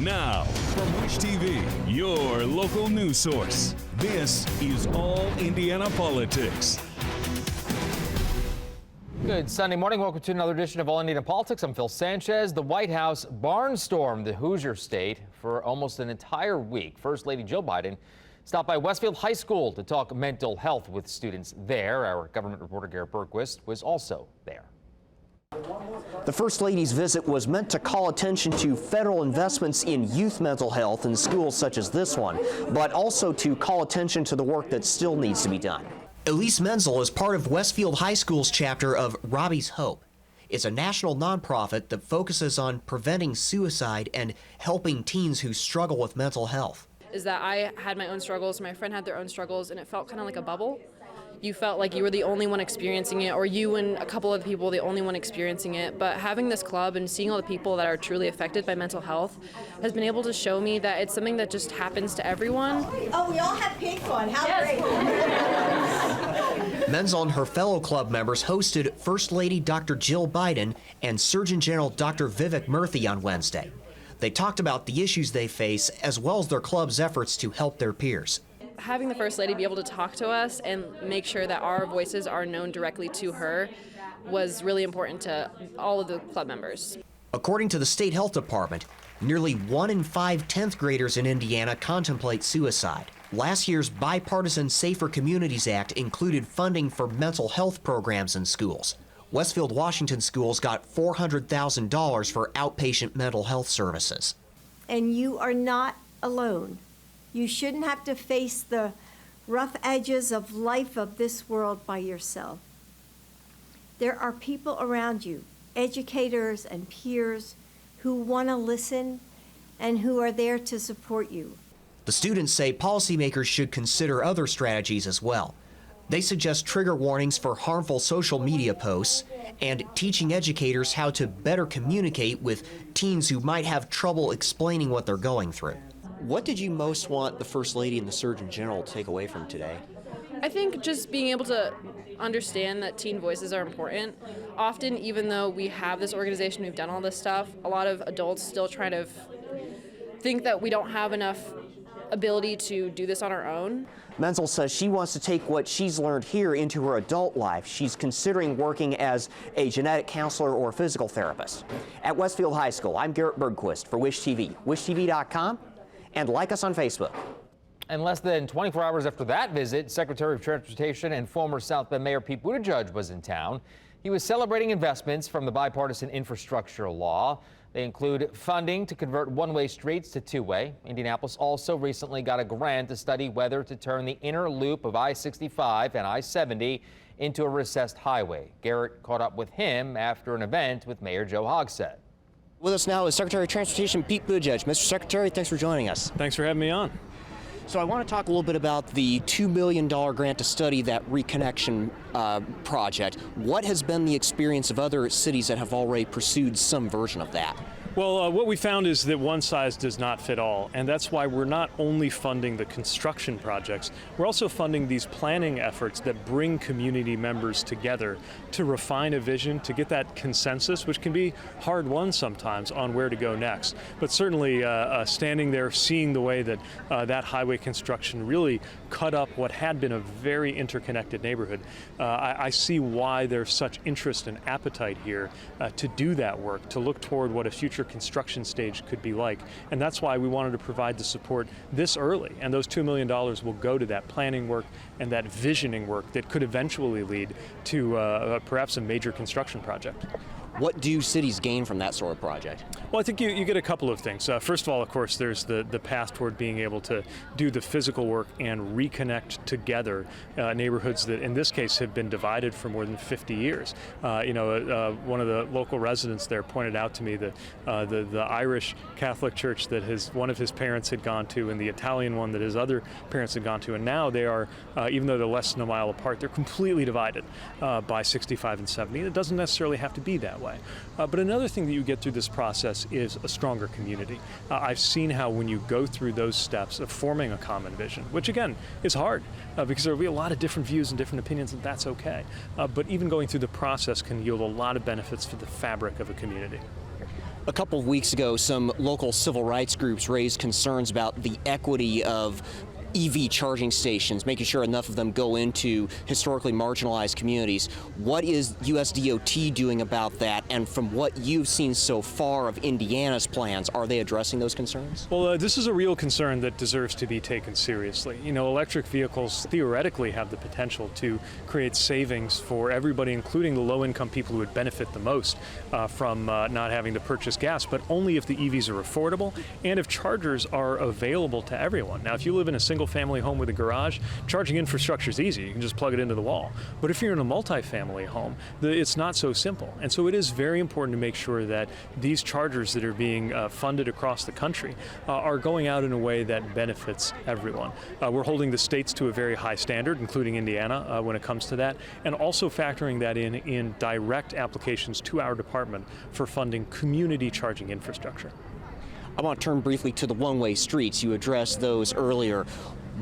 Now, from Wish TV, your local news source, this is All Indiana Politics. Good Sunday morning. Welcome to another edition of All Indiana Politics. I'm Phil Sanchez. The White House barnstormed the Hoosier State for almost an entire week. First Lady Jill Biden stopped by Westfield High School to talk mental health with students there. Our government reporter Garrett Bergquist was also there. The First Lady's visit was meant to call attention to federal investments in youth mental health in schools such as this one, but also to call attention to the work that still needs to be done. Elise Menzel is part of Westfield High School's chapter of Robbie's Hope. It's a national nonprofit that focuses on preventing suicide and helping teens who struggle with mental health. Is that I had my own struggles, my friend had their own struggles, and it felt kind of like a bubble. You felt like you were the only one experiencing it, or you and a couple of people the only one experiencing it. But having this club and seeing all the people that are truly affected by mental health has been able to show me that it's something that just happens to everyone. Oh, we all have pink on. How great. Menzel and her fellow club members hosted First Lady Dr. Jill Biden and Surgeon General Dr. Vivek Murthy on Wednesday. They talked about the issues they face as well as their club's efforts to help their peers. Having the First Lady be able to talk to us and make sure that our voices are known directly to her was really important to all of the club members. According to the State Health Department, nearly 1 in 5 10th graders in Indiana contemplate suicide. Last year's bipartisan Safer Communities Act included funding for mental health programs in schools. Westfield Washington schools got $400,000 for outpatient mental health services. And you are not alone. You shouldn't have to face the rough edges of life of this world by yourself. There are people around you, educators and peers, who want to listen and who are there to support you. The students say policymakers should consider other strategies as well. They suggest trigger warnings for harmful social media posts and teaching educators how to better communicate with teens who might have trouble explaining what they're going through. What did you most want the First Lady and the Surgeon General to take away from today? I think just being able to understand that teen voices are important. Often, even though we have this organization, we've done all this stuff, a lot of adults still try to think that we don't have enough ability to do this on our own. Menzel says she wants to take what she's learned here into her adult life. She's considering working as a genetic counselor or physical therapist. At Westfield High School, I'm Garrett Bergquist for Wish TV, wishtv.com, and like us on Facebook. And less than 24 hours after that visit, Secretary of Transportation and former South Bend Mayor Pete Buttigieg was in town. He was celebrating investments from the bipartisan infrastructure law. They include funding to convert one-way streets to two-way. Indianapolis also recently got a grant to study whether to turn the inner loop of I-65 and I-70 into a recessed highway. Garrett caught up with him after an event with Mayor Joe Hogsett. With us now is Secretary of Transportation Pete Buttigieg. Mr. Secretary, thanks for joining us. Thanks for having me on. So I want to talk a little bit about the $2 million grant to study that reconnection project. What has been the experience of other cities that have already pursued some version of that? Well, what we found is that one size does not fit all, and that's why we're not only funding the construction projects, we're also funding these planning efforts that bring community members together to refine a vision, to get that consensus, which can be hard-won sometimes on where to go next. But certainly standing there, seeing the way that that highway construction really cut up what had been a very interconnected neighborhood, I see why there's such interest and appetite here to do that work, to look toward what a future construction stage could be like. And that's why we wanted to provide the support this early. And those $2 million will go to that planning work and that visioning work that could eventually lead to perhaps a major construction project. What do cities gain from that sort of project? Well, I think you get a couple of things. First of all, of course, there's the path toward being able to do the physical work and reconnect together neighborhoods that, in this case, have been divided for more than 50 years. One of the local residents there pointed out to me that the Irish Catholic church that one of his parents had gone to and the Italian one that his other parents had gone to, and now they are, even though they're less than a mile apart, they're completely divided by 65 and 70. And it doesn't necessarily have to be that way. But another thing that you get through this process is a stronger community. I've seen how when you go through those steps of forming a common vision, which again is hard because there will be a lot of different views and different opinions, and that's okay. But even going through the process can yield a lot of benefits for the fabric of a community. A couple of weeks ago, some local civil rights groups raised concerns about the equity of EV charging stations, making sure enough of them go into historically marginalized communities. What is USDOT doing about that? And from what you've seen so far of Indiana's plans, are they addressing those concerns? Well, this is a real concern that deserves to be taken seriously. You know, electric vehicles theoretically have the potential to create savings for everybody, including the low-income people who would benefit the most from not having to purchase gas, but only if the EVs are affordable and if chargers are available to everyone. Now, if you live in a single-family home with a garage, charging infrastructure is easy. You can just plug it into the wall. But if you're in a multi-family home, it's not so simple. And so it is very important to make sure that these chargers that are being funded across the country are going out in a way that benefits everyone. We're holding the states to a very high standard, including Indiana, when it comes to that, and also factoring that in direct applications to our department for funding community charging infrastructure. I want to turn briefly to the one-way streets. You addressed those earlier.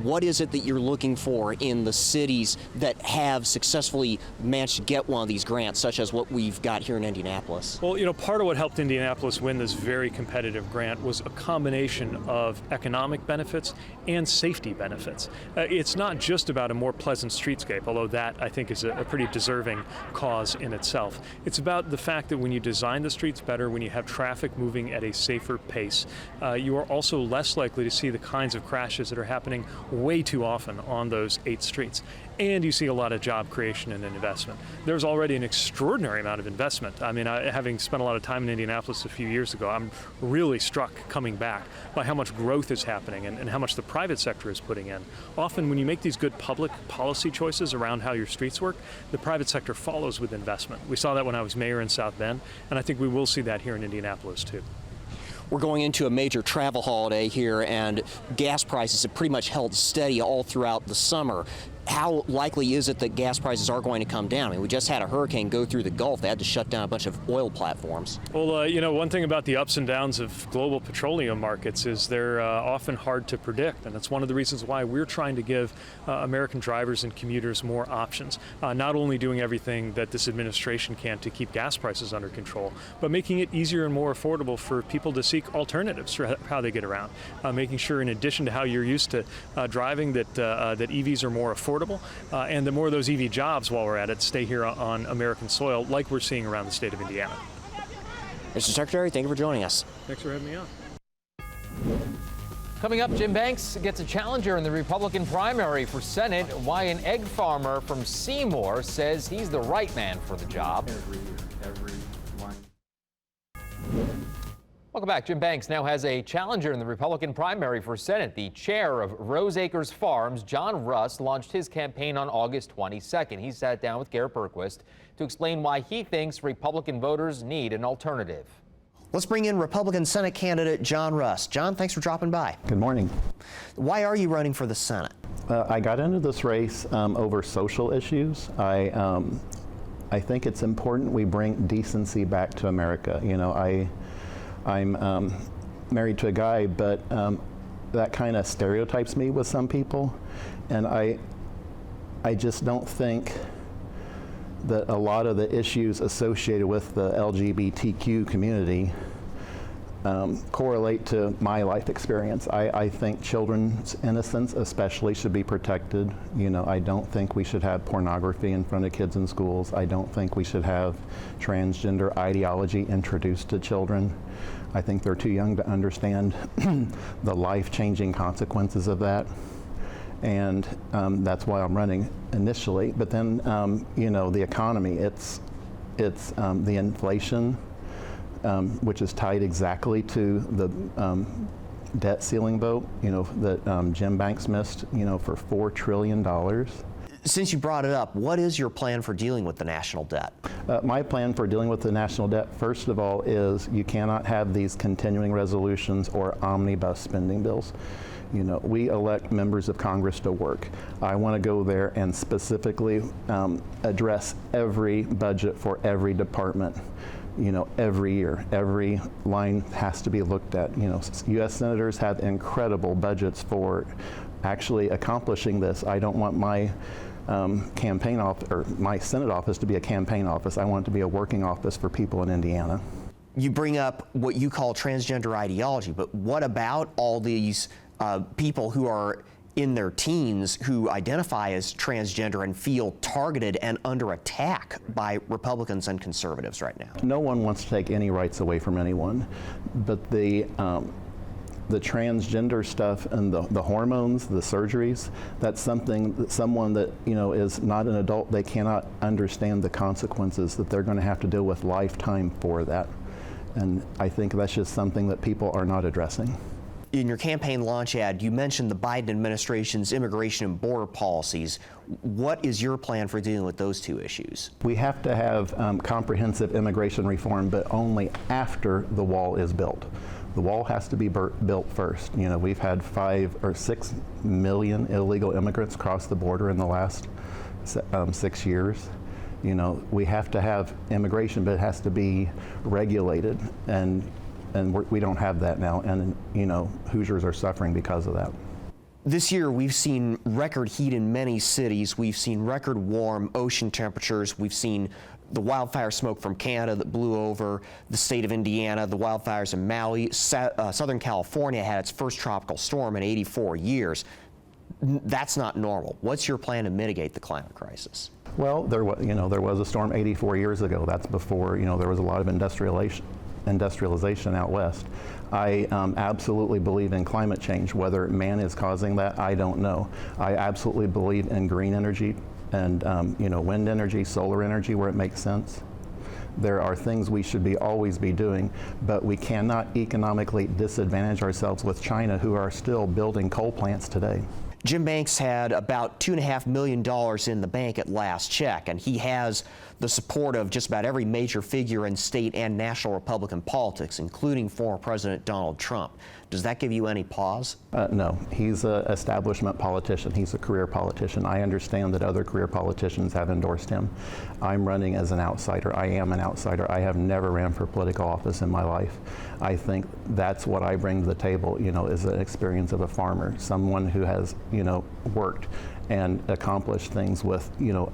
What is it that you're looking for in the cities that have successfully managed to get one of these grants, such as what we've got here in Indianapolis? Well, you know, part of what helped Indianapolis win this very competitive grant was a combination of economic benefits and safety benefits. It's not just about a more pleasant streetscape, although that, I think, is a pretty deserving cause in itself. It's about the fact that when you design the streets better, when you have traffic moving at a safer pace, you are also less likely to see the kinds of crashes that are happening way too often on those 8 streets. And you see a lot of job creation and investment. There's already an extraordinary amount of investment. I mean, having spent a lot of time in Indianapolis a few years ago, I'm really struck coming back by how much growth is happening and how much the private sector is putting in. Often when you make these good public policy choices around how your streets work, the private sector follows with investment. We saw that when I was mayor in South Bend, and I think we will see that here in Indianapolis too. We're going into a major travel holiday here, and gas prices have pretty much held steady all throughout the summer. How likely is it that gas prices are going to come down? I mean, we just had a hurricane go through the Gulf. They had to shut down a bunch of oil platforms. Well, you know, one thing about the ups and downs of global petroleum markets is they're often hard to predict, and that's one of the reasons why we're trying to give American drivers and commuters more options, not only doing everything that this administration can to keep gas prices under control, but making it easier and more affordable for people to seek alternatives for how they get around, making sure in addition to how you're used to driving that EVs are more affordable, and the more of those EV jobs, while we're at it, stay here on American soil, like we're seeing around the state of Indiana. Mr. Secretary, thank you for joining us. Thanks for having me on. Coming up, Jim Banks gets a challenger in the Republican primary for Senate. Why an egg farmer from Seymour says he's the right man for the job. Welcome back. Jim Banks now has a challenger in the Republican primary for Senate. The chair of Rose Acres Farms, John Russ, launched his campaign on August 22nd. He sat down with Garrett Berquist to explain why he thinks Republican voters need an alternative. Let's bring in Republican Senate candidate John Russ. John, thanks for dropping by. Good morning. Why are you running for the Senate? I got into this race over social issues. I think it's important we bring decency back to America. You know, I'm married to a guy, but that kind of stereotypes me with some people, and I just don't think that a lot of the issues associated with the LGBTQ community correlate to my life experience. I think children's innocence especially should be protected. You know, I don't think we should have pornography in front of kids in schools. I don't think we should have transgender ideology introduced to children. I think they're too young to understand the life-changing consequences of that. And that's why I'm running initially. But then, you know, the economy, it's the inflation, which is tied exactly to the debt ceiling vote, you know, that Jim Banks missed, you know, for $4 trillion. Since you brought it up, what is your plan for dealing with the national debt? My plan for dealing with the national debt, first of all, is you cannot have these continuing resolutions or omnibus spending bills. You know, we elect members of Congress to work. I want to go there and specifically address every budget for every department. You know, every year, every line has to be looked at. You know, U.S. senators have incredible budgets for actually accomplishing this. I don't want my campaign office or my Senate office to be a campaign office. I want it to be a working office for people in Indiana. You bring up what you call transgender ideology, but what about all these people who are in their teens who identify as transgender and feel targeted and under attack by Republicans and conservatives right now? No one wants to take any rights away from anyone, but the transgender stuff and the hormones, the surgeries, that's something that someone that, you know, is not an adult, they cannot understand the consequences that they're going to have to deal with lifetime for that. And I think that's just something that people are not addressing. In your campaign launch ad, you mentioned the Biden administration's immigration and border policies. What is your plan for dealing with those two issues? We have to have comprehensive immigration reform, but only after the wall is built. The wall has to be built first. You know, we've had 5 or 6 million illegal immigrants cross the border in the last 6 years. You know, we have to have immigration, but it has to be regulated, and we don't have that now, and you know, Hoosiers are suffering because of that. This year we've seen record heat in many cities. We've seen record warm ocean temperatures. We've seen the wildfire smoke from Canada that blew over the state of Indiana, the wildfires in Maui. Southern California had its first tropical storm in 84 years. That's not normal. What's your plan to mitigate the climate crisis? Well, there was a storm 84 years ago. That's before, you know, there was a lot of industrialization out west. I absolutely believe in climate change. Whether man is causing that, I don't know. I absolutely believe in green energy and you know, wind energy, solar energy where it makes sense. There are things we should always be doing, but we cannot economically disadvantage ourselves with China, who are still building coal plants today. Jim Banks had about $2.5 million in the bank at last check, and he has the support of just about every major figure in state and national Republican politics, including former President Donald Trump. Does that give you any pause? No, he's an establishment politician. He's a career politician. I understand that other career politicians have endorsed him. I'm running as an outsider. I am an outsider. I have never ran for political office in my life. I think that's what I bring to the table, you know, is an experience of a farmer, someone who has, you know, worked and accomplished things with, you know,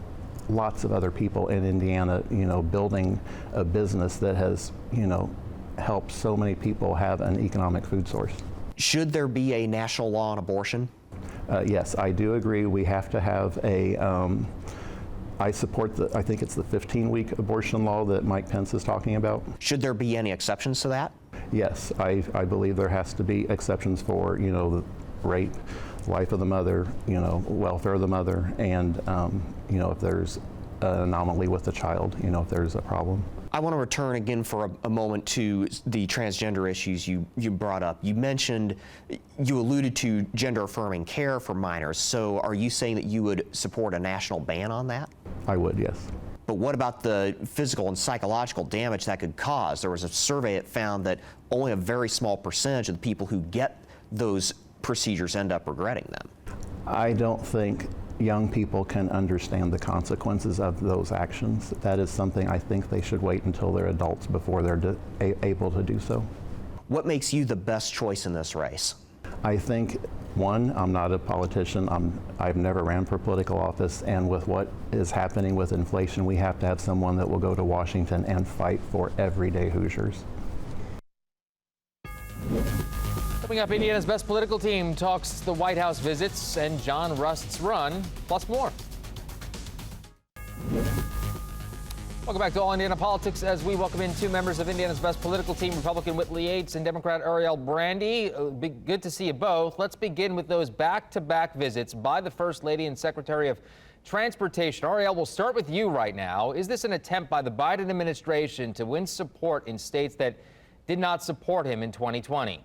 lots of other people in Indiana, you know, building a business that has, you know, helped so many people have an economic food source. Should there be a national law on abortion? Yes, I do agree. We have to have a, I support I think it's the 15-week abortion law that Mike Pence is talking about. Should there be any exceptions to that? Yes, I believe there has to be exceptions for, you know, the rape, life of the mother, you know, welfare of the mother, and, you know, if there's an anomaly with the child, you know, if there's a problem. I want to return again for a moment to the transgender issues you brought up. You mentioned, you alluded to gender-affirming care for minors. So are you saying that you would support a national ban on that? I would, yes. But what about the physical and psychological damage that could cause? There was a survey that found that only a very small percentage of the people who get those procedures end up regretting them. I don't think young people can understand the consequences of those actions. That is something I think they should wait until they're adults before they're able to do so. What makes you the best choice in this race? I think, one, I'm not a politician. I've never ran for political office, and with what is happening with inflation, we have to have someone that will go to Washington and fight for everyday Hoosiers. Coming up, Indiana's best political team talks the White House visits and John Rust's run, plus more. Welcome back to All Indiana Politics as we welcome in two members of Indiana's best political team, Republican Whitley Yates and Democrat Ariel Brandy. Good to see you both. Let's begin with those back-to-back visits by the First Lady and Secretary of Transportation. Ariel, we'll start with you right now. Is this an attempt by the Biden administration to win support in states that did not support him in 2020?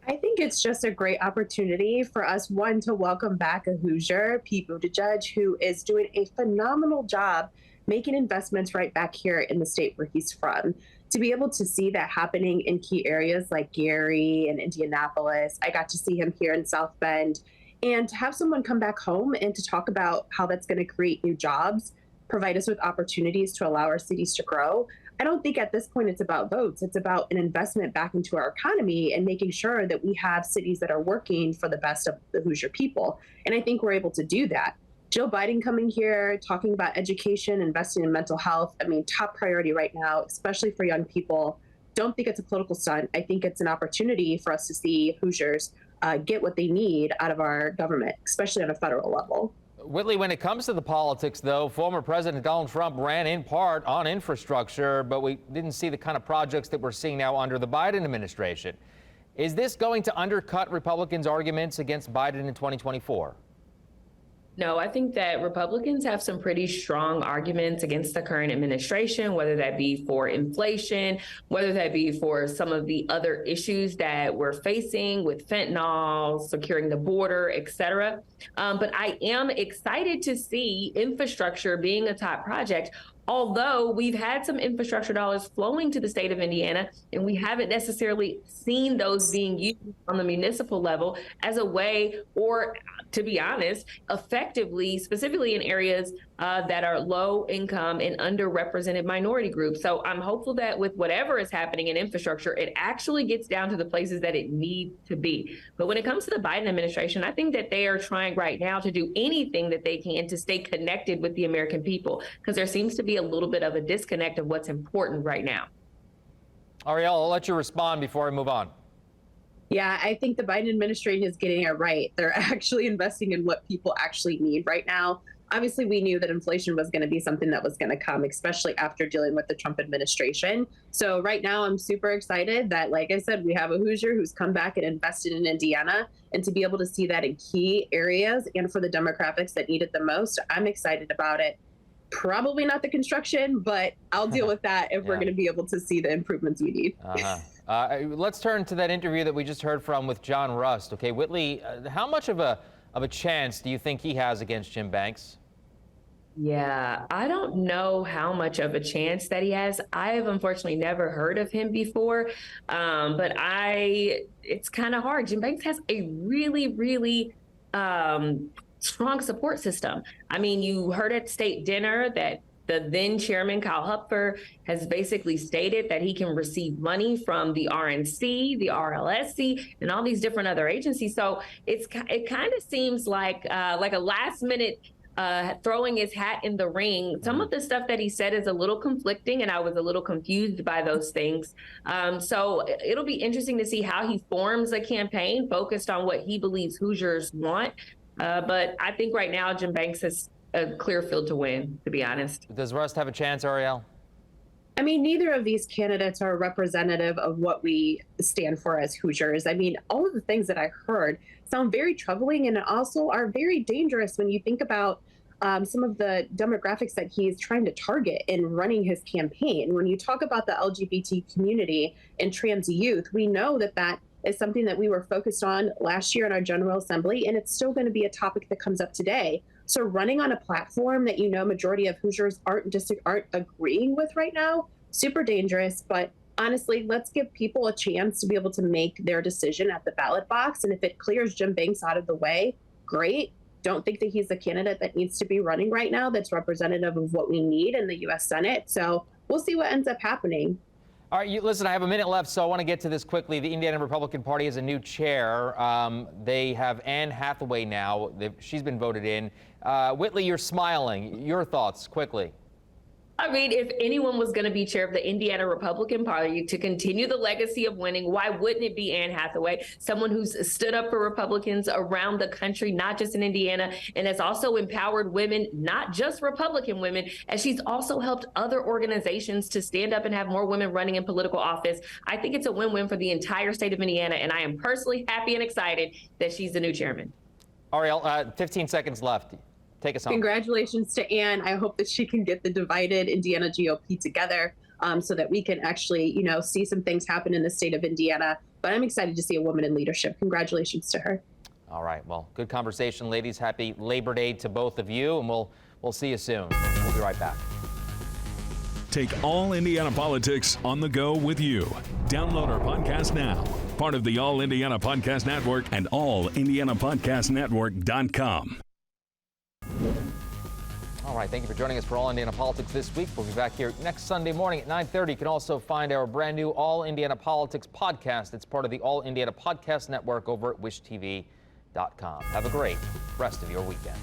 I think it's just a great opportunity for us, one, to welcome back a Hoosier, Pete Buttigieg, who is doing a phenomenal job making investments right back here in the state where he's from. To be able to see that happening in key areas like Gary and Indianapolis, I got to see him here in South Bend, and to have someone come back home and to talk about how that's going to create new jobs, provide us with opportunities to allow our cities to grow. I don't think at this point it's about votes. It's about an investment back into our economy and making sure that we have cities that are working for the best of the Hoosier people. And I think we're able to do that. Joe Biden coming here, talking about education, investing in mental health. I mean, top priority right now, especially for young people. don't think it's a political stunt. I think it's an opportunity for us to see Hoosiers get what they need out of our government, especially on a federal level. Whitley, when it comes to the politics, though, former President Donald Trump ran in part on infrastructure, but we didn't see the kind of projects that we're seeing now under the Biden administration. Is this going to undercut Republicans' arguments against Biden in 2024? No, I think that Republicans have some pretty strong arguments against the current administration, whether that be for inflation, whether that be for some of the other issues that we're facing with fentanyl, securing the border, et cetera. But I am excited to see infrastructure being a top project. Although we've had some infrastructure dollars flowing to the state of Indiana, and we haven't necessarily seen those being used on the municipal level as a way, or to be honest, effectively, specifically in areas that are low income and underrepresented minority groups. So I'm hopeful that with whatever is happening in infrastructure, it actually gets down to the places that it needs to be. But when it comes to the Biden administration, I think that they are trying right now to do anything that they can to stay connected with the American people, because there seems to be a little bit of a disconnect of what's important right now. Ariel, I'll let you respond before I move on. Yeah, I think the Biden administration is getting it right. They're actually investing in what people actually need right now. Obviously, we knew that inflation was going to be something that was going to come, especially after dealing with the Trump administration. So right now, I'm super excited that, like I said, we have a Hoosier who's come back and invested in Indiana. And to be able to see that in key areas and for the demographics that need it the most, I'm excited about it. Probably not the construction, but I'll deal with that if we're going to be able to see the improvements we need. Let's turn to that interview that we just heard from with John Rust. Okay, Whitley, how much of a chance do you think he has against Jim Banks? Yeah, I don't know how much of a chance that he has. I have unfortunately never heard of him before, but it's kind of hard. Jim Banks has a really, really strong support system. I mean, you heard at state dinner that the then chairman, Kyle Hupfer, has basically stated that he can receive money from the RNC, the RLSC, and all these different other agencies. So it kind of seems like a last minute throwing his hat in the ring. Some of the stuff that he said is a little conflicting, and I was a little confused by those things. So it'll be interesting to see how he forms a campaign focused on what he believes Hoosiers want. But I think right now Jim Banks has a clear field to win, to be honest. Does Rust have a chance, Ariel? I mean, neither of these candidates are representative of what we stand for as Hoosiers. I mean, all of the things that I heard sound very troubling and also are very dangerous when you think about some of the demographics that he's trying to target in running his campaign. When you talk about the LGBT community and trans youth, we know that that is something that we were focused on last year in our General Assembly, and it's still going to be a topic that comes up today. So running on a platform that majority of Hoosiers aren't agreeing with right now, super dangerous. But honestly, let's give people a chance to be able to make their decision at the ballot box. And if it clears Jim Banks out of the way, great. Don't think that he's the candidate that needs to be running right now that's representative of what we need in the U.S. Senate. So we'll see what ends up happening. All right, listen, I have a minute left, so I want to get to this quickly. The Indiana Republican Party has a new chair. They have Anne Hathaway now. She's been voted in. Whitley, you're smiling. Your thoughts, quickly. I mean, if anyone was going to be chair of the Indiana Republican Party to continue the legacy of winning, why wouldn't it be Anne Hathaway, someone who's stood up for Republicans around the country, not just in Indiana, and has also empowered women, not just Republican women, as she's also helped other organizations to stand up and have more women running in political office. I think it's a win-win for the entire state of Indiana, and I am personally happy and excited that she's the new chairman. Ariel, 15 seconds left. Take us home. Congratulations to Anne. I hope that she can get the divided Indiana GOP together so that we can actually, see some things happen in the state of Indiana. But I'm excited to see a woman in leadership. Congratulations to her. All right. Well, good conversation, ladies. Happy Labor Day to both of you, and we'll see you soon. We'll be right back. Take all Indiana politics on the go with you. Download our podcast now. Part of the All Indiana Podcast Network and allindianapodcastnetwork.com. All right, thank you for joining us for All Indiana Politics this week. We'll be back here next Sunday morning at 9:30. You can also find our brand new All Indiana Politics podcast. It's part of the All Indiana Podcast Network over at wishtv.com. Have a great rest of your weekend.